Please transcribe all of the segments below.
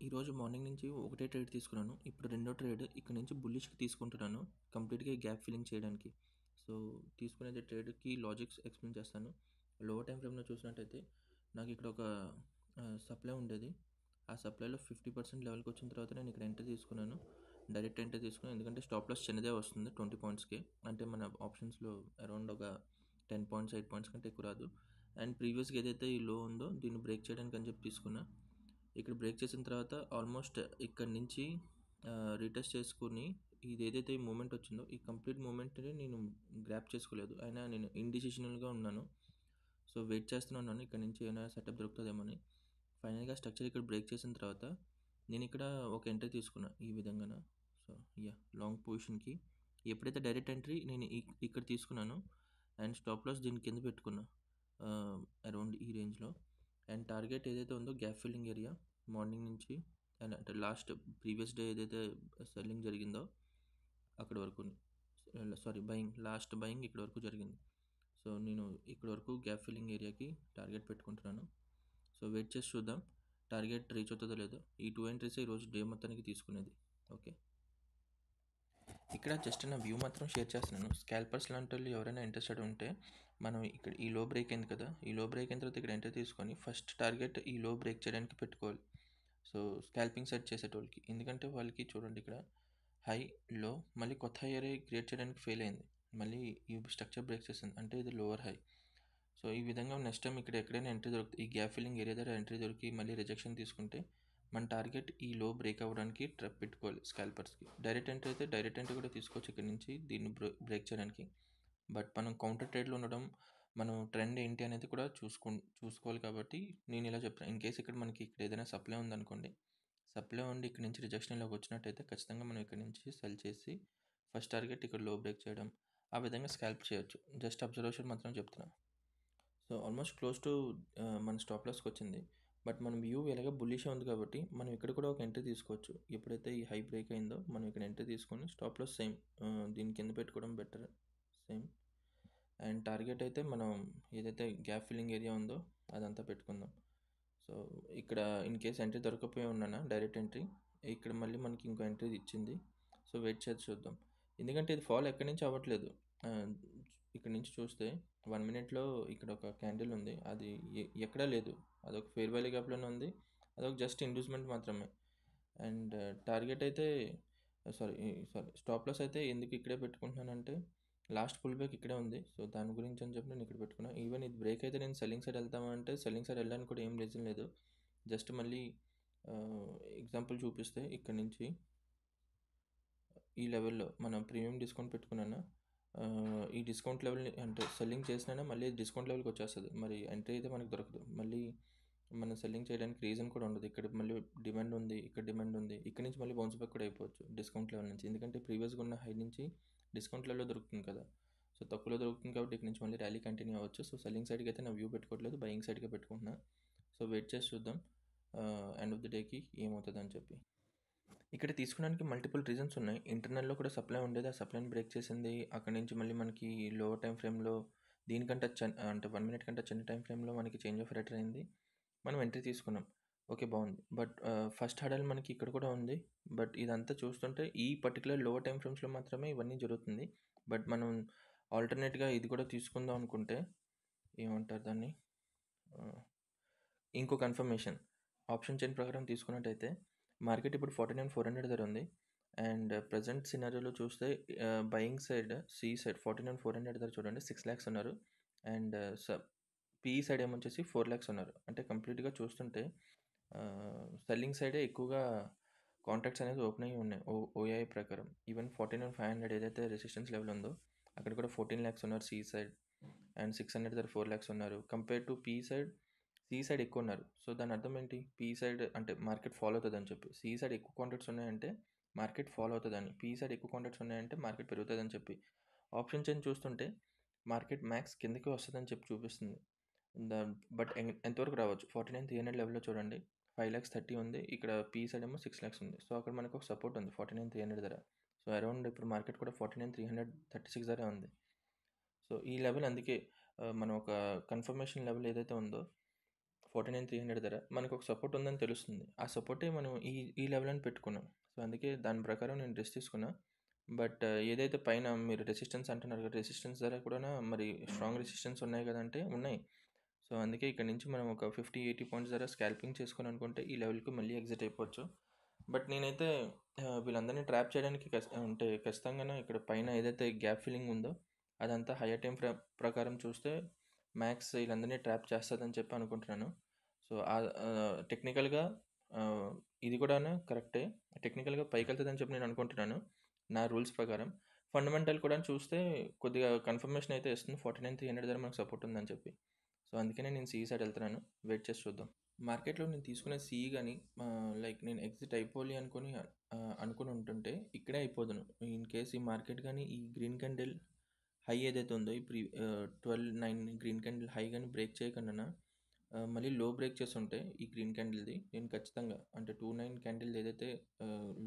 ఈరోజు మార్నింగ్ నుంచి ఒకటే ట్రేడ్ తీసుకున్నాను. ఇప్పుడు రెండో ట్రేడ్ ఇక్కడ నుంచి బుల్లిష్‌కి తీసుకుంటున్నాను. కంప్లీట్‌గా ఈ గ్యాప్ ఫిల్లింగ్ చేయడానికి. సో, తీసుకునేది ట్రేడ్‌కి లాజిక్స్ ఎక్స్‌ప్లెయిన్ చేస్తాను. లోవర్ టైమ్ ఫ్రేమ్‌లో చూసినట్టయితే నాకు ఇక్కడ ఒక సప్లై ఉండేది. ఆ సప్లైలో 50% లెవెల్‌కి వచ్చిన తర్వాత నేను ఇక్కడ ఎంట్రీ తీసుకున్నాను. డైరెక్ట్ ఎంట్రీ తీసుకున్నాను. ఎందుకంటే స్టాప్ లాస్ చిన్నదే వస్తుంది 20 పాయింట్స్‌కి. అంటే మన ఆప్షన్స్‌లో అరౌండ్ ఒక 10 పాయింట్స్, 8 పాయింట్స్ కంటే ఎక్కువ రాదు. అండ్ ప్రీవియస్‌గా ఏదైతే ఈ లో ఉందో దీన్ని బ్రేక్ చేయడానికి అని చెప్పి తీసుకున్నా. ఇక్కడ బ్రేక్ చేసిన తర్వాత ఆల్మోస్ట్ ఇక్కడి నుంచి రీటెస్ట్ చేసుకొని ఇది ఏదైతే ఈ మూమెంట్ వచ్చిందో ఈ కంప్లీట్ మూమెంట్ని నేను గ్రాప్ చేసుకోలేదు. అయినా నేను ఇండిసిషనల్గా ఉన్నాను. సో వెయిట్ చేస్తూనే ఉన్నాను ఇక్కడ నుంచి ఏమైనా సెటప్ దొరుకుతుందేమో అని. ఫైనల్గా స్ట్రక్చర్ ఇక్కడ బ్రేక్ చేసిన తర్వాత నేను ఇక్కడ ఒక ఎంట్రీ తీసుకున్నా ఈ విధంగా. సో లాంగ్ పొజిషన్కి ఎప్పుడైతే డైరెక్ట్ ఎంట్రీ నేను ఇక్కడ తీసుకున్నాను అండ్ స్టాప్ లాస్ దీని కింద పెట్టుకున్నా అరౌండ్ ఈ రేంజ్లో. అండ్ టార్గెట్ ఏదైతే ఉందో గ్యాప్ ఫిల్లింగ్ ఏరియా మార్నింగ్ నుంచి అండ్ అంటే లాస్ట్ ప్రీవియస్ డే ఏదైతే సెల్లింగ్ జరిగిందో అక్కడ వరకు, సారీ బయింగ్, లాస్ట్ బయింగ్ ఇక్కడ వరకు జరిగింది. సో నేను ఇక్కడ వరకు గ్యాప్ ఫిల్లింగ్ ఏరియాకి టార్గెట్ పెట్టుకుంటున్నాను. సో వెయిట్ చేసి చూద్దాం టార్గెట్ రీచ్ అవుతుందో లేదో. ఈ 2 ఎంట్రీస్ ఈరోజు డే మొత్తానికి తీసుకునేది. ఓకే, ఇక్కడ జస్ట్ నా వ్యూ మాత్రం షేర్ చేస్తున్నాను. స్కాల్పర్స్ లాంటి వాళ్ళు ఎవరైనా ఇంట్రెస్టెడ్ ఉంటే మనం ఇక్కడ ఈ లో బ్రేక్ అయింది కదా, ఈ లో బ్రేక్ అయిన తర్వాత ఇక్కడ ఎంట్రీ తీసుకొని ఫస్ట్ టార్గెట్ ఈ లో బ్రేక్ చేయడానికి పెట్టుకోవాలి. సో స్కాల్పింగ్ సెట్ చేసేటోళ్ళకి, ఎందుకంటే వాళ్ళకి చూడండి ఇక్కడ హై లో మళ్ళీ కొత్త హై క్రియేట్ చేయడానికి ఫెయిల్ అయింది. మళ్ళీ ఈ స్ట్రక్చర్ బ్రేక్ చేసింది అంటే ఇది లోవర్ హై. సో ఈ విధంగా నెక్స్ట్ టైం ఇక్కడ ఎక్కడైనా ఎంట్రీ దొరుకుతుంది, ఈ గ్యాప్ ఫిల్లింగ్ ఏరియా దగ్గర ఎంట్రీ దొరికి మళ్ళీ రిజెక్షన్ తీసుకుంటే మన టార్గెట్ ఈ లో బ్రేక్ అవ్వడానికి ట్రప్ పెట్టుకోవాలి. స్కాల్పర్స్కి డైరెక్ట్ ఎంట్రీ అయితే డైరెక్ట్ ఎంట్రీ కూడా తీసుకోవచ్చు ఇక్కడ నుంచి దీన్ని బ్రేక్ చేయడానికి. బట్ మనం కౌంటర్ ట్రేడ్లో ఉండడం, మనం ట్రెండ్ ఏంటి అనేది కూడా చూసుకోవాలి. కాబట్టి నేను ఇలా చెప్తాను, ఇన్ కేస్ ఇక్కడ మనకి ఇక్కడ ఏదైనా సప్లై ఉందనుకోండి, సప్లై ఉండి ఇక్కడ నుంచి రిజెక్షన్ ఇలాగ వచ్చినట్టయితే ఖచ్చితంగా మనం ఇక్కడ నుంచి సెల్ చేసి ఫస్ట్ టార్గెట్ ఇక్కడ లో బ్రేక్ చేయడం, ఆ విధంగా స్కాల్ప్ చేయొచ్చు. జస్ట్ అబ్జర్వేషన్ మాత్రం చెప్తున్నాను. సో ఆల్మోస్ట్ క్లోజ్ టు మన స్టాప్ లాస్కి వచ్చింది. బట్ మన వ్యూ ఎలాగ బుల్లిష్ ఉంది కాబట్టి మనం ఇక్కడ కూడా ఒక ఎంట్రీ తీసుకోవచ్చు. ఎప్పుడైతే ఈ హై బ్రేక్ అయిందో మనం ఇక్కడ ఎంట్రీ తీసుకొని స్టాప్ లాస్ సేమ్ దీని కింద పెట్టుకోవడం బెటర్. సేమ్ అండ్ టార్గెట్ అయితే మనం ఏదైతే గ్యాప్ ఫిల్లింగ్ ఏరియా ఉందో అదంతా పెట్టుకుందాం. సో ఇక్కడ ఇన్ కేస్ ఎంట్రీ దొరకపోయి ఉన్నానా డైరెక్ట్ ఎంట్రీ, ఇక్కడ మళ్ళీ మనకి ఇంకో ఎంట్రీ ఇచ్చింది. సో వెయిట్ చేసి చూద్దాం, ఎందుకంటే ఇది ఫాల్ ఎక్కడి నుంచి అవ్వట్లేదు. ఇక్కడ నుంచి చూస్తే 1 మినిట్లో ఇక్కడ ఒక క్యాండిల్ ఉంది, అది ఎక్కడా లేదు. అదొక ఫెయిర్ వాల్యూ గ్యాప్లోనే ఉంది, అదొక జస్ట్ ఇండ్యూస్మెంట్ మాత్రమే. అండ్ టార్గెట్ అయితే సారీ స్టాప్ లాస్ అయితే ఎందుకు ఇక్కడే పెట్టుకుంటున్నానంటే లాస్ట్ పుల్ బ్యాక్ ఇక్కడే ఉంది. సో దాని గురించి అని చెప్పి నేను ఇక్కడ పెట్టుకున్నాను. ఈవెన్ ఇది బ్రేక్ అయితే నేను సెల్లింగ్ సైడ్ వెళ్తామంటే సెల్లింగ్ సైడ్ వెళ్ళడానికి కూడా ఏం రీజన్ లేదు. జస్ట్ మళ్ళీ ఎగ్జాంపుల్ చూపిస్తే ఇక్కడ నుంచి ఈ లెవెల్లో మనం ప్రీమియం డిస్కౌంట్ పెట్టుకున్నాను. ఈ డిస్కౌంట్ లెవెల్ని అంటే సెల్లింగ్ చేసినా మళ్ళీ డిస్కౌంట్ లెవెల్కి వచ్చేస్తుంది. మరి ఎంట్రీ అయితే మనకు దొరకదు. మళ్ళీ మనం సెల్లింగ్ చేయడానికి రీజన్ కూడా ఉండదు. ఇక్కడ మళ్ళీ డిమాండ్ ఉంది, ఇక్కడ డిమాండ్ ఉంది, ఇక్కడ నుంచి మళ్ళీ బౌన్స్ బ్యాక్ కూడా అయిపోవచ్చు డిస్కౌంట్ లెవెల్ నుంచి. ఎందుకంటే ప్రీవియస్గా ఉన్న హై నుంచి డిస్కౌంట్ లెవెల్లో దొరుకుతుంది కదా. సో తక్కువలో దొరుకుతుంది కాబట్టి ఇక్కడ నుంచి మళ్ళీ ర్యాలీ కంటిన్యూ అవ్వచ్చు. సో సెల్లింగ్ సైడ్కి అయితే నా వ్యూ పెట్టుకోవట్లేదు, బయింగ్ సైడ్గా పెట్టుకుంటున్నా. సో వెయిట్ చేసి చూద్దాం ఎండ్ ఆఫ్ ది డేకి ఏమవుతుంది అని చెప్పి. ఇక్కడ తీసుకోవడానికి మల్టిపుల్ రీజన్స్ ఉన్నాయి. ఇంటర్నల్లో కూడా సప్లై ఉండేది, ఆ సప్లైని బ్రేక్ చేసింది. అక్కడ నుంచి మళ్ళీ మనకి లోవర్ టైం ఫ్రేమ్లో దీనికంటే అంటే 1 మినిట్ కంటే చిన్న టైం ఫ్రేమ్లో మనకి చేంజ్ ఆఫ్ రేటర్ అయింది. మనం ఎంట్రీ తీసుకున్నాం, ఓకే బాగుంది. బట్ ఫస్ట్ హడల్ మనకి ఇక్కడ కూడా ఉంది. బట్ ఇదంతా చూస్తుంటే ఈ పర్టికులర్ లోవర్ టైం ఫ్రేమ్స్లో మాత్రమే ఇవన్నీ జరుగుతుంది. బట్ మనం ఆల్టర్నేట్గా ఇది కూడా తీసుకుందాం అనుకుంటే ఏమంటారు దాన్ని, ఇంకో కన్ఫర్మేషన్ ఆప్షన్ చైన్ ప్రకారం తీసుకున్నట్టయితే మార్కెట్ ఇప్పుడు 49,400 దగ్గర ఉంది. అండ్ ప్రజెంట్ సినారియోలో చూస్తే బయింగ్ సైడ్ సి సైడ్ 49,400 దగ్గర చూడండి 6 lakhs ఉన్నారు. అండ్ పిఈ సైడ్ ఏమొచ్చేసి 4 lakhs ఉన్నారు. అంటే కంప్లీట్గా చూస్తుంటే సెల్లింగ్ సైడే ఎక్కువగా కాంట్రాక్ట్స్ అనేది ఓపెన్ అయ్యి ఉన్నాయి ఓఐ ప్రకారం. ఈవెన్ 49,500 ఏదైతే రెసిస్టెన్స్ లెవెల్ ఉందో అక్కడ కూడా 14 lakhs ఉన్నారు సి సైడ్. అండ్ 600 దగ్గర 4 lakhs ఉన్నారు. Compare to P side C side ఎక్కువ ఉన్నారు. సో దాని అర్థం ఏంటి, పి సైడ్ అంటే మార్కెట్ ఫాలో అవుతుంది అని చెప్పి. సి సైడ్ ఎక్కువ కాంట్రాక్ట్స్ ఉన్నాయంటే మార్కెట్ ఫాలో అవుతుందని, పి సైడ్ ఎక్కువ కాంట్రాక్ట్స్ ఉన్నాయంటే మార్కెట్ పెరుగుతుంది అని చెప్పి. ఆప్షన్ చైన్ చూస్తుంటే మార్కెట్ మ్యాక్స్ కిందకి వస్తుందని చెప్పి చూపిస్తుంది. బట్ ఎంతవరకు రావచ్చు 49,300 లెవెల్లో చూడండి 5,30,000 ఉంది. ఇక్కడ పి సైడ్ ఏమో 6 lakhs ఉంది. సో అక్కడ మనకు ఒక సపోర్ట్ ఉంది 49,300 దగ్గర. సో అరౌండ్ ఇప్పుడు మార్కెట్ కూడా 49,336 దగ్గర ఉంది. సో ఈ లెవెల్ అందుకే మనం ఒక కన్ఫర్మేషన్ లెవెల్ ఏదైతే ఉందో 49,300 ధర మనకు ఒక సపోర్ట్ ఉందని తెలుస్తుంది. ఆ సపోర్టే మనం ఈ లెవెల్ అని పెట్టుకున్నాం. సో, అందుకే దాని ప్రకారం నేను రిస్క్ తీసుకున్నా. బట్ ఏదైతే పైన మీరు రెసిస్టెన్స్ అంటున్నారు కదా! రెసిస్టెన్స్ ధర కూడాను మరి స్ట్రాంగ్ రెసిస్టెన్స్ ఉన్నాయి కదంటే ఉన్నాయి. సో, అందుకే ఇక్కడ నుంచి మనం ఒక 50, 80 పాయింట్స్ ధర స్కాల్పింగ్ చేసుకొని అనుకుంటే ఈ లెవెల్‌కి మళ్ళీ ఎగ్జిట్ అయిపోవచ్చు. బట్ నేనైతే వీళ్ళందరినీ ట్రాప్ చేయడానికి అంటే ఖచ్చితంగానే ఇక్కడ పైన ఏదైతే గ్యాప్ ఫిల్లింగ్ ఉందో అదంతా హైయర్ టైమ్ ప్రకారం చూస్తే మ్యాక్స్ వీళ్ళందరినీ ట్రాప్ చేస్తదని చెప్పి అనుకుంటున్నాను. సో, టెక్నికల్‌గా ఇది కూడాను కరెక్టే. టెక్నికల్‌గా పైకెళ్తదని చెప్పి నేను అనుకుంటున్నాను. నా రూల్స్ ప్రకారం. ఫండమెంటల్ కూడా చూస్తే కొద్దిగా కన్ఫర్మేషన్ అయితే ఇస్తుంది. 49,300 దగ్గర మనకు సపోర్ట్ ఉందని చెప్పి. సో, అందుకనే నేను సీఈ సైడ్ వెళ్తున్నాను. వెయిట్ చేసి చూద్దాం. మార్కెట్‌లో నేను తీసుకునే సీఈ గాని లైక్ నేను ఎగ్జిట్ అయిపోవాలి అనుకుని ఉంటుంటే ఇక్కడే అయిపోదును. ఇన్ కేస్ ఈ మార్కెట్ గాని ఈ గ్రీన్ క్యాండిల్ హై ఏదైతే ఉందో ఈ 12.9 గ్రీన్ క్యాండిల్ హై గాని బ్రేక్ చేయకుండానా మళ్ళీ లో బ్రేక్ చేసుంటే ఈ గ్రీన్ క్యాండిల్‌ది నేను ఖచ్చితంగా అంటే 29 క్యాండిల్ ఏదైతే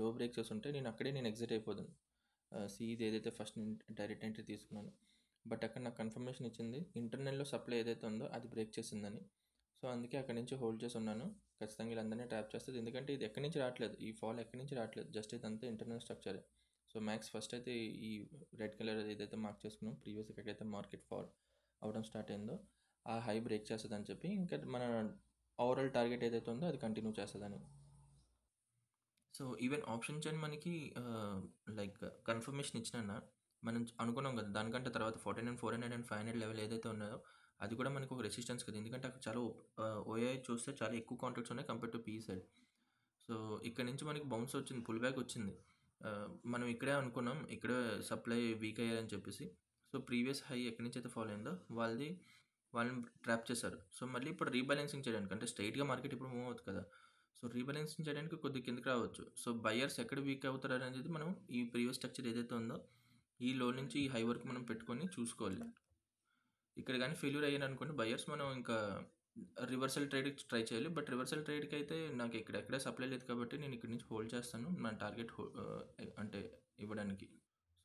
లో బ్రేక్ చేసుంటే నేను ఎగ్జిట్ అయిపోదును. సీఈది ఏదైతే ఫస్ట్ నేను డైరెక్ట్ ఎంట్రీ తీసుకున్నానో. బట్ అక్కడ నాకు కన్ఫర్మేషన్ ఇచ్చింది ఇంటర్నల్‌లో సప్లై ఏదైతే ఉందో అది బ్రేక్ చేసిందని. సో, అందుకే అక్కడి నుంచి హోల్డ్ చేసి ఉన్నాను. ఖచ్చితంగా వీళ్ళందరినీ ట్రాప్ చేస్తది. ఎందుకంటే ఇది ఎక్కడి నుంచి రావట్లేదు. ఈ ఫాల్ ఎక్కడి నుంచి రావట్లేదు. జస్ట్ ఇదంతా ఇంటర్నల్ స్ట్రక్చరే. సో, మ్యాక్స్ ఫస్ట్ అయితే ఈ రెడ్ కలర్ ఏదైతే మార్క్ చేసుకున్నామో ప్రీవియస్ ఎక్కడైతే మార్కెట్ ఫాల్ అవ్వడం స్టార్ట్ అయిందో ఆ హై బ్రేక్ చేస్తదని చెప్పి ఇంకా మన ఓవరాల్ టార్గెట్ ఏదైతే ఉందో అది కంటిన్యూ చేస్తదని. సో, ఈవెన్ ఆప్షన్ చైన్ మనకి లైక్ కన్ఫర్మేషన్ ఇచ్చినాన మనం అనుకున్నాం కదా! దానికంటే తర్వాత 49, 400 అండ్ 500 లెవెల్ ఏదైతే ఉన్నాయో అది కూడా మనకు ఒక రెసిస్టెన్స్ కదా! ఎందుకంటే అక్కడ చాలా ఓఐఐ చూస్తే చాలా ఎక్కువ కాంట్రాక్ట్స్ ఉన్నాయి compare to PE side. So, ఇక్కడ నుంచి మనకి బౌన్స్ వచ్చింది. పుల్ బ్యాక్ వచ్చింది. మనం ఇక్కడే అనుకున్నాం. ఇక్కడే సప్లై వీక్ అయ్యారని చెప్పేసి. సో, ప్రీవియస్ హై ఎక్కడి నుంచి అయితే ఫాలో అయిందో వాళ్ళని ట్రాప్ చేశారు. సో, మళ్ళీ ఇప్పుడు రీబాలెన్సింగ్ చేయడానికి అంటే స్ట్రెయిట్‌గా మార్కెట్ ఇప్పుడు మూవ్ అవుతుంది కదా! సో, రీబాలెన్సింగ్ చేయడానికి కొద్దిగా కిందకి రావచ్చు. సో, బయర్స్ ఎక్కడ వీక్ అవుతారనేది మనం ఈ ప్రీవియస్ స్ట్రక్చర్ ఏదైతే ఉందో ఈ లో నుంచి ఈ హై వరకు మనం పెట్టుకొని చూసుకోవాలి. ఇక్కడ గాని ఫెయిల్యూర్ అయ్యారనుకోండి బయర్స్ మనం ఇంకా రివర్సల్ ట్రేడ్‌కి ట్రై చేయాలి. బట్ రివర్సల్ ట్రేడ్‌కి అయితే నాకు ఎక్కడ సప్లై లేదు కాబట్టి నేను ఇక్కడి నుంచి హోల్డ్ చేస్తాను. నా టార్గెట్ అంటే ఇవ్వడానికి.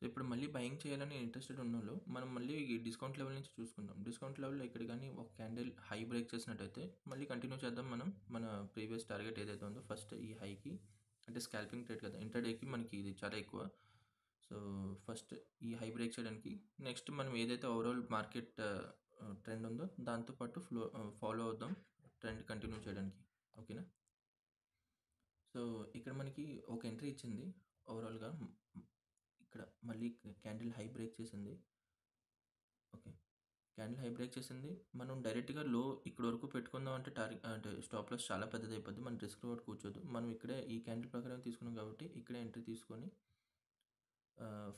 సో, ఇప్పుడు మళ్ళీ బయింగ్ చేయాలని ఇంట్రెస్టెడ్ ఉన్నోళ్ళు మనం మళ్ళీ ఈ డిస్కౌంట్ లెవెల్ నుంచి చూసుకుందాం. డిస్కౌంట్ లెవెల్‌లో ఇక్కడ గాని ఒక క్యాండిల్ హై బ్రేక్ చేసినట్టయితే మళ్ళీ కంటిన్యూ చేద్దాం మనం. మన ప్రీవియస్ టార్గెట్ ఏదైతే ఉందో ఫస్ట్ ఈ హైకి అంటే స్కాల్పింగ్ ట్రేడ్ కదా! ఇంట్రాడేకి మనకి ఇది చాలా ఎక్కువ. సో, ఫస్ట్ ఈ హై బ్రేక్ చేయడానికి నెక్స్ట్ మనం ఏదైతే ఓవరాల్ మార్కెట్ ట్రెండ్ ఉందో దాంతో పాటు ఫాలో అవుదాం ట్రెండ్ కంటిన్యూ చేయడానికి. ఓకేనా? సో, ఇక్కడ మనకి ఒక ఎంట్రీ ఇచ్చింది ఓవరాల్‌గా. ఇక్కడ మళ్ళీ క్యాండిల్ హై బ్రేక్ చేసింది. ఓకే. క్యాండిల్ హై బ్రేక్ చేసింది. మనం డైరెక్ట్‌గా లో ఇక్కడి వరకు పెట్టుకుందాం అంటే అంటే స్టాప్ లాస్ చాలా పెద్దదయిపోద్ది. మన రిస్క్ రివార్డ్ కూర్చోదు. మనం ఇక్కడే ఈ క్యాండిల్ ప్రకారం తీసుకున్నాం కాబట్టి ఇక్కడే ఎంట్రీ తీసుకొని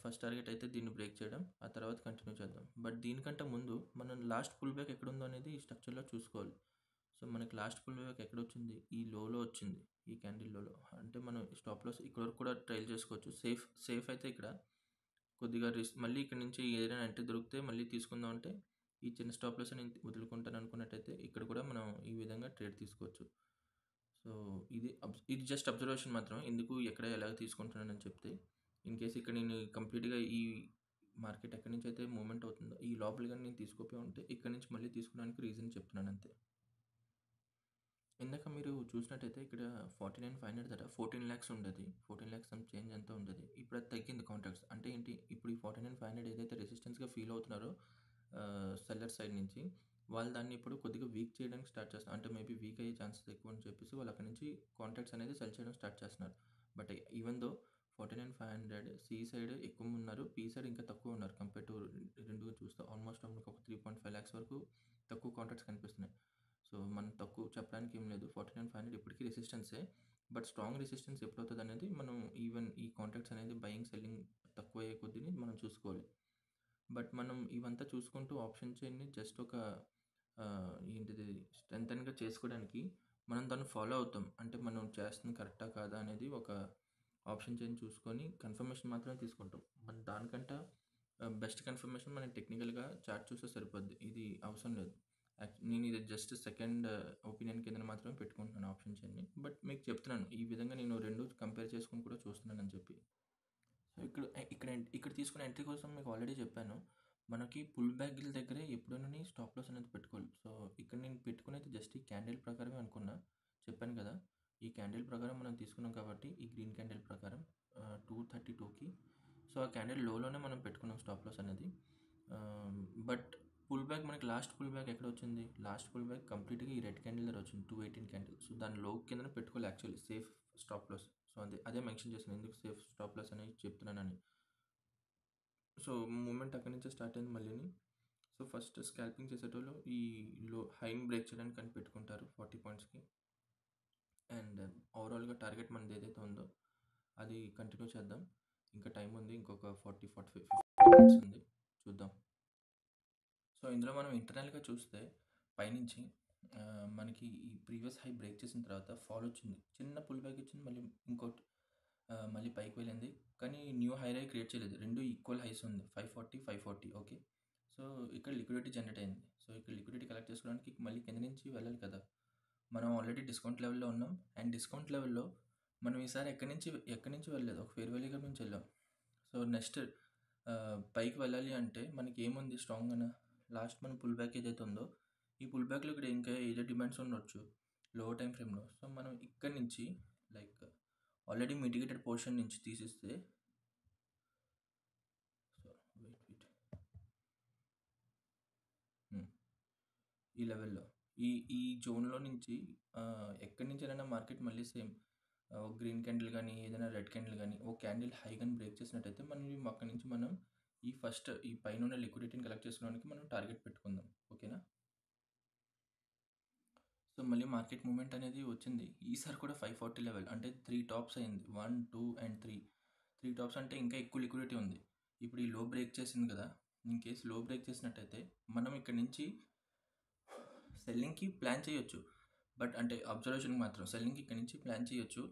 ఫస్ట్ టార్గెట్ అయితే దీన్ని బ్రేక్ చేయడం. ఆ తర్వాత కంటిన్యూ చేద్దాం. బట్ దీనికంటే ముందు మనం లాస్ట్ పుల్ బ్యాక్ ఎక్కడుందో అనేది ఈ స్ట్రక్చర్‌లో చూసుకోవాలి. సో, మనకి లాస్ట్ పుల్ బ్యాక్ ఎక్కడొచ్చింది? ఈ లోలో వచ్చింది. ఈ క్యాండిల్ లోలో. అంటే మనం స్టాప్ లాస్ ఇక్కడి వరకు కూడా ట్రైల్ చేసుకోవచ్చు. సేఫ్ అయితే ఇక్కడ కొద్దిగా మళ్ళీ ఇక్కడ నుంచి ఏదైనా ఎంట్రీ దొరికితే మళ్ళీ తీసుకుందాం అంటే ఈ చిన్న స్టాప్ లాస్ నేను వదులుకుంటాను అనుకున్నట్టయితే ఇక్కడ కూడా మనం ఈ విధంగా ట్రేడ్ తీసుకోవచ్చు. సో, ఇది జస్ట్ అబ్జర్వేషన్ మాత్రం. ఎందుకు ఎక్కడ ఎలాగ తీసుకుంటున్నానని చెప్తే ఇన్ కేస్ ఇక్కడ నేను కంప్లీట్‌గా ఈ మార్కెట్ ఎక్కడి నుంచి అయితే మూవ్‌మెంట్ అవుతుందో ఈ లోపల గాని నేను తీసుకోపోయి ఉంటే ఇక్కడి నుంచి మళ్ళీ తీసుకోవడానికి రీజన్ చెప్తున్నాను అంతే. ఇందాక మీరు చూసినట్టయితే ఇక్కడ 49,500 దగ్గర 14,00,000 ఉండేది. 14,00,000 సమ్ చేంజ్ ఎంతో ఉండేది. ఇప్పుడు అది తగ్గింది కాంట్రాక్ట్స్. అంటే ఏంటి? ఇప్పుడు ఈ 49,500 ఏదైతే రెసిస్టెన్స్‌గా ఫీల్ అవుతున్నారో సెల్లర్ సైడ్ నుంచి వాళ్ళు దాన్ని ఇప్పుడు కొద్దిగా వీక్ చేయడానికి స్టార్ట్ చేస్తున్నారు. అంటే మేబీ వీక్ అయ్యే ఛాన్సెస్ ఎక్కువ అని చెప్పేసి వాళ్ళు అక్కడి నుంచి కాంట్రాక్ట్స్ అనేది సెల్ చేయడం స్టార్ట్ చేస్తున్నారు. But even though 49,500 C side ఎక్కువ ఉన్నారు. పి సైడ్ ఇంకా తక్కువ ఉన్నారు. కంపేర్ టు రెండు చూస్తే ఆల్మోస్ట్ మనకు ఒక 3.5 లాక్స్ వరకు తక్కువ కాంట్రాక్ట్స్ కనిపిస్తున్నాయి. సో, మనం తక్కువ చెప్పడానికి ఏం లేదు. 49,500 ఇప్పటికీ రెసిస్టెన్సే. బట్ స్ట్రాంగ్ రెసిస్టెన్స్ ఎప్పుడవుతదనేది మనం ఈవెన్ ఈ కాంట్రాక్ట్స్ అనేది బయింగ్, సెల్లింగ్ తక్కువయ్యే కొద్దిని మనం చూసుకోవాలి. బట్ మనం ఇవంతా చూసుకుంటూ ఆప్షన్ చైన్‌ని జస్ట్ ఒక ఏంటిది స్ట్రెంథెన్‌గా చేసుకోవడానికి మనం దాన్ని ఫాలో అవుతాం. అంటే మనం చేస్తుంది కరెక్టా? కాదా? అనేది ఒక ఆప్షన్ చైన్ చూసుకొని కన్ఫర్మేషన్ మాత్రమే తీసుకుంటాం. మన దానికంటే బెస్ట్ కన్ఫర్మేషన్ మనం టెక్నికల్‌గా చార్ట్ చూస్తే సరిపోద్ది. ఇది అవసరం లేదు. నేను ఇది జస్ట్ సెకండ్ ఒపీనియన్ కిందన మాత్రమే పెట్టుకుంటున్నాను ఆప్షన్ చైన్‌ని. బట్ మీకు చెప్తున్నాను. ఈ విధంగా నేను 2 కంపేర్ చేసుకొని కూడా చూస్తున్నానని చెప్పి. సో, ఇక్కడ ఇక్కడ తీసుకున్న ఎంట్రీ కోసం మీకు ఆల్రెడీ చెప్పాను. మనకి పుల్ బ్యాక్‌ల దగ్గరే ఎప్పుడైనాని స్టాప్ లాస్ అనేది పెట్టుకోవాలి. సో, ఇక్కడ నేను పెట్టుకునేది జస్ట్ ఈ క్యాండిల్ ప్రకారమే అనుకున్నా. చెప్పాను కదా! ఈ క్యాండిల్ ప్రకారం మనం తీసుకున్నాం కాబట్టి ఈ గ్రీన్ క్యాండిల్ ప్రకారం 232కి సో, ఆ క్యాండిల్ లోలోనే మనం పెట్టుకున్నాం స్టాప్ లాస్ అనేది. బట్ పుల్ బ్యాక్ మనకి లాస్ట్ పుల్ బ్యాక్ ఎక్కడొచ్చింది? లాస్ట్ పుల్ బ్యాక్ కంప్లీట్‌గా ఈ రెడ్ క్యాండిల్ దగ్గర వచ్చింది. 218 క్యాండిల్. సో, దాని లో కిందనే పెట్టుకోవాలి actually safe stop loss. So, అదే మెన్షన్ చేశాను. ఎందుకు సేఫ్ స్టాప్ లాస్ అనేది చెప్తున్నానని. సో, మూవ్‌మెంట్ అక్కడి నుంచే స్టార్ట్ అయింది మళ్ళీని. సో, ఫస్ట్ స్కాల్పింగ్ చేసేటోళ్ళు ఈ హైని బ్రేక్ చేయడానికి అని పెట్టుకుంటారు 40 పాయింట్స్‌కి. అండ్ ఓవరాల్‌గా టార్గెట్ మనది ఏదైతే ఉందో అది కంటిన్యూ చేద్దాం. ఇంకా టైం ఉంది. ఇంకొక 40, 45, 50 మినిట్స్ ఉంది. చూద్దాం. సో, ఇందులో మనం ఇంటర్నల్‌గా చూస్తే పైనుంచి మనకి ఈ ప్రీవియస్ హై బ్రేక్ చేసిన తర్వాత ఫాల్ వచ్చింది. చిన్న పుల్ బ్యాక్ ఇచ్చింది. మళ్ళీ ఇంకోటి మళ్ళీ పైకి వెళ్ళింది. కానీ న్యూ హై క్రియేట్ చేయలేదు. 2 ఈక్వల్ హైస్ ఉంది. 540, 540 ఓకే. సో, ఇక్కడ లిక్విడిటీ జనరేట్ అయింది. సో, ఇక్కడ లిక్విడిటీ కలెక్ట్ చేసుకోవడానికి మళ్ళీ కింద నుంచి వెళ్ళాలి కదా! మనం ఆల్రెడీ డిస్కౌంట్ లెవెల్‌లో ఉన్నాం. అండ్ డిస్కౌంట్ లెవెల్‌లో మనం ఈసారి ఎక్కడి నుంచి వెళ్ళలేదు. ఒక ఫెయిర్ వాల్యూ నుంచి వెళ్ళాం. సో, నెక్స్ట్ పైకి వెళ్ళాలి అంటే మనకి ఏముంది స్ట్రాంగ్‌గాన లాస్ట్ మన పుల్ బ్యాక్ ఏదైతే ఉందో ఈ పుల్ బ్యాక్‌లో ఇక్కడ ఇంకా ఏదో డిమాండ్స్ ఉండొచ్చు లోవర్ టైమ్ ఫ్రేమ్‌లో. సో, మనం ఇక్కడి నుంచి లైక్ ఆల్రెడీ మిటిగేటెడ్ పోర్షన్ నుంచి తీసిస్తే సో వెయిట్ ఈ లెవెల్లో ఈ జోన్లో నుంచి ఎక్కడి నుంచైనా మార్కెట్ మళ్ళీ సేమ్ గ్రీన్ క్యాండిల్ కానీ ఏదైనా రెడ్ క్యాండిల్ కానీ ఓ క్యాండిల్ హై కానీ బ్రేక్ చేసినట్టయితే మనం అక్కడి నుంచి మనం ఈ పైన ఉన్న లిక్విడిటీని కలెక్ట్ చేసుకోవడానికి మనం టార్గెట్ పెట్టుకుందాం. ఓకేనా? సో, మళ్ళీ మార్కెట్ మూవ్‌మెంట్ అనేది వచ్చింది. ఈసారి కూడా 540 లెవెల్ అంటే 3 టాప్స్ అయింది. 1, 2 అండ్ 3. 3 టాప్స్ అంటే ఇంకా ఎక్కువ లిక్విడిటీ ఉంది. ఇప్పుడు ఈ లో బ్రేక్ చేసింది కదా! ఇన్ కేస్ లో బ్రేక్ చేసినట్టయితే మనం ఇక్కడి నుంచి సెల్లింగ్‌కి ప్లాన్ చేయొచ్చు. బట్ అంటే అబ్జర్వేషన్‌కి మాత్రం సెల్లింగ్‌కి ఇక్కడి నుంచి ప్లాన్ చేయొచ్చు.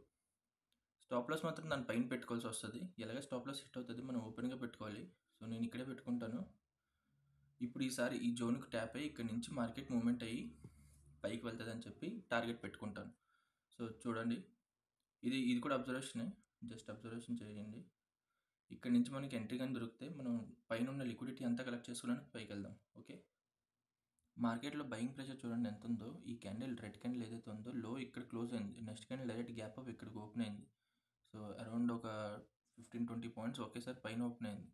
స్టాప్ లాస్ మాత్రం దాని పైన పెట్టుకోవాల్సి వస్తది. ఎలాగో స్టాప్ లాస్ హిట్ అవుతది. మనం ఓపెన్‌గా పెట్టుకోవాలి. సో, నేను ఇక్కడే పెట్టుకుంటాను. ఇప్పుడు ఈసారి ఈ జోన్‌కి ట్యాప్ అయ్యి ఇక్కడి నుంచి మార్కెట్ మూవ్‌మెంట్ అయ్యి పైకి వెళ్తదని చెప్పి టార్గెట్ పెట్టుకుంటాను. సో, చూడండి. ఇది కూడా అబ్జర్వేషనే. జస్ట్ అబ్జర్వేషన్ చేయండి. ఇక్కడి నుంచి మనకి ఎంట్రీ గాని దొరికితే మనం పైనున్న లిక్విడిటీ అంతా కలెక్ట్ చేసుకోవడానికి పైకెళ్దాం. ఓకే. మార్కెట్‌లో బయింగ్ ప్రెషర్ చూడండి ఎంతుందో. ఈ రెడ్ క్యాండిల్ ఏదైతే ఉందో లో ఇక్కడ క్లోజ్ అయింది. Next candle direct gap up ఇక్కడికి ఓపెన్ అయింది. సో, అరౌండ్ ఒక 15, 20 పాయింట్స్ ఒకేసారి పైన ఓపెన్ అయింది.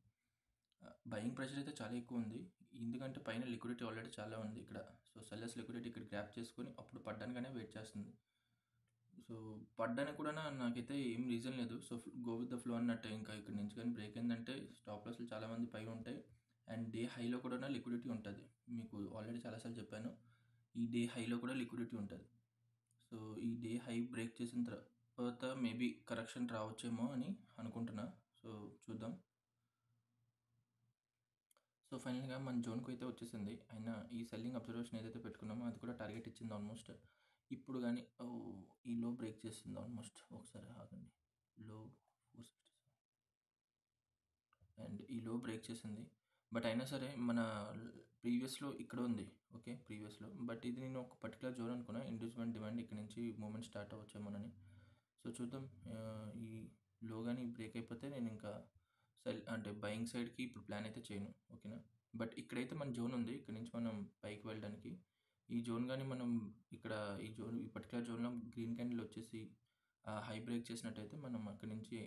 బయింగ్ ప్రెషర్ అయితే చాలా ఎక్కువ ఉంది. ఎందుకంటే పైన లిక్విడిటీ ఆల్రెడీ చాలా ఉంది ఇక్కడ. సో, సెల్లర్స్ లిక్విడిటీ ఇక్కడ గ్రాబ్ చేసుకొని అప్పుడు పడ్డానికనే వెయిట్ చేస్తుంది. సో, పడ్డానికి కూడా నాకైతే ఏం రీజన్ లేదు. So, go with the flow అన్నట్టే. ఇంకా ఇక్కడి నుంచి కానీ బ్రేక్ అయిందంటే స్టాప్ లాస్‌లు చాలామంది పైన ఉంటాయి. అండ్ డే హైలో కూడా లిక్విడిటీ ఉంటది. మీకు ఆల్రెడీ చాలా సార్లు చెప్పాను. ఈ డే హైలో కూడా లిక్విడిటీ ఉంటది. సో, ఈ డే హై బ్రేక్ చేసిన తర్వాత మేబీ కరెక్షన్ రావచ్చేమో అని అనుకుంటున్నా. సో, చూద్దాం. సో, ఫైనల్‌గా మన జోన్‌కి అయితే వచ్చేసింది. అయినా ఈ సెల్లింగ్ అబ్జర్వేషన్ ఏదైతే పెట్టుకున్నామో అది కూడా టార్గెట్ ఇచ్చింది ఆల్మోస్ట్. ఇప్పుడు గానీ ఈ లో బ్రేక్ చేసింది ఆల్మోస్ట్. ఒకసారి ఆగండి. లో 460 అండ్ ఈ లో బ్రేక్ చేసింది. బట్ అయినా సరే మన ప్రీవియస్‌లో ఇక్కడ ఉంది. ఓకే. ప్రీవియస్‌లో. బట్ ఇది నేను ఒక పర్టిక్యులర్ జోన్ అనుకున్నా. ఇండ్యూస్‌మెంట్ డిమాండ్ ఇక్కడ నుంచి మూవ్‌మెంట్ స్టార్ట్ అవ్వచ్చేమోనని. సో, చూద్దాం. ఈ లో గాని బ్రేక్ అయిపోతే నేను ఇంకా అంటే బయింగ్ సైడ్‌కి ఇప్పుడు ప్లాన్ అయితే చేయను. ఓకేనా? బట్ ఇక్కడైతే మన జోన్ ఉంది. ఇక్కడ నుంచి మనం పైకి వెళ్ళడానికి. ఈ జోన్ గాని మనం ఇక్కడ ఈ పర్టిక్యులర్ జోన్‌లో గ్రీన్ క్యాండిల్ వచ్చేసి హై బ్రేక్ చేసినట్టయితే మనం అక్కడి నుంచి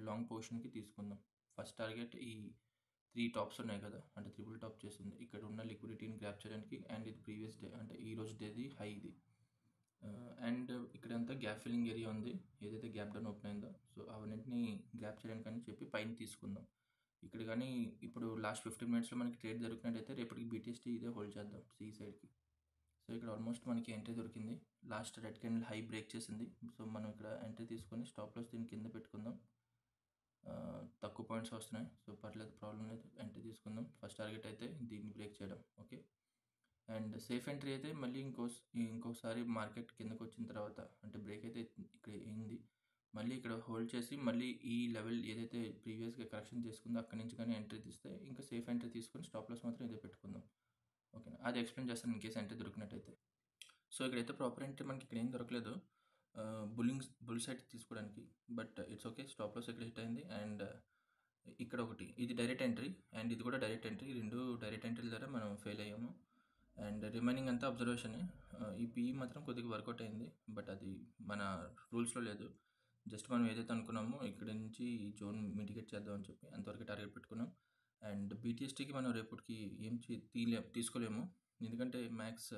లాంగ్ పొజిషన్‌కి తీసుకుందాం. ఫస్ట్ టార్గెట్ ఈ 3 టాప్స్ ఉన్నాయి కదా! అంటే ట్రిపుల్ టాప్ చేసింది. ఇక్కడ ఉన్న లిక్విడిటీని గ్రాబ్ చేయడానికి అండ్ ఇది ప్రీవియస్ డే అంటే ఈ రోజు డేది హై ఇది. అండ్ ఇక్కడంతా గ్యాప్ ఫిల్లింగ్ ఏరియా ఉంది. ఏదైతే గ్యాప్ డౌన్ ఓపెన్ అయిందో సో, అవన్నిటిని గ్రాబ్ చేయడానికి అని చెప్పి పైన తీసుకుందాం. ఇక్కడ కానీ ఇప్పుడు లాస్ట్ 15 మినిట్స్‌లో మనకి ట్రేడ్ దొరికినట్టయితే రేపటికి బీటీఎస్టీ ఇదే హోల్డ్ చేద్దాం సి సైడ్‌కి. సో, ఇక్కడ ఆల్మోస్ట్ మనకి ఎంట్రీ దొరికింది. Last red candle high break చేసింది. సో, మనం ఇక్కడ ఎంట్రీ తీసుకొని స్టాప్ లాస్ దీని కింద పెట్టుకుందాం. తక్కువ పాయింట్స్ వస్తున్నాయి. సో, పర్లేదు ప్రాబ్లమ్ లేదు. ఎంట్రీ తీసుకుందాం. ఫస్ట్ టార్గెట్ అయితే దీన్ని బ్రేక్ చేయడం. ఓకే. అండ్ సేఫ్ ఎంట్రీ అయితే మళ్ళీ ఇంకోసారి మార్కెట్ కిందకొచ్చిన తర్వాత అంటే బ్రేక్ అయితే ఇక్కడ అయింది. మళ్ళీ ఇక్కడ హోల్డ్ చేసి మళ్ళీ ఈ లెవెల్ ఏదైతే ప్రీవియస్‌గా కరెక్షన్ చేసుకుందో అక్కడి నుంచి కానీ ఎంట్రీ తీస్తే ఇంకా సేఫ్ ఎంట్రీ తీసుకొని స్టాప్ లాస్ మాత్రం ఇదే పెట్టుకుందాం. ఓకేనా? అది ఎక్స్‌ప్లెయిన్ చేస్తాను ఇన్‌కేస్ ఎంట్రీ దొరికినట్టయితే. సో, ఇక్కడైతే ప్రాపర్ ఎంట్రీ మనకి ఇక్కడ ఏం దొరకలేదు. బుల్ సైడ్ తీసుకోవడానికి. But it's okay. Stop loss ఇక్కడ హిట్ అయింది. అండ్ ఇక్కడ ఒకటి ఇది డైరెక్ట్ ఎంట్రీ అండ్ ఇది కూడా డైరెక్ట్ ఎంట్రీ. రెండు డైరెక్ట్ ఎంట్రీల ద్వారా మనం ఫెయిల్ అయ్యాము. అండ్ రిమైనింగ్ అంతా అబ్జర్వేషన్. ఈ పిఈ మాత్రం కొద్దిగా వర్కౌట్ అయింది, బట్ అది మన రూల్స్లో లేదు. జస్ట్ మనం ఏదైతే అనుకున్నామో ఇక్కడ నుంచి జోన్ మిటిగేట్ చేద్దాం అని చెప్పి అంతవరకు టార్గెట్ పెట్టుకున్నాం. అండ్ బీటీఎస్టీకి మనం రేపటికి ఏం తీసుకోలేము, ఎందుకంటే మ్యాక్స్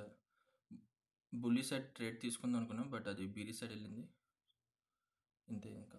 బుల్లీ సైడ్ ట్రేడ్ తీసుకుందాం అనుకున్నాం, బట్ అది బీరీ సైడ్ వెళ్ళింది. ఇంతే ఇంకా.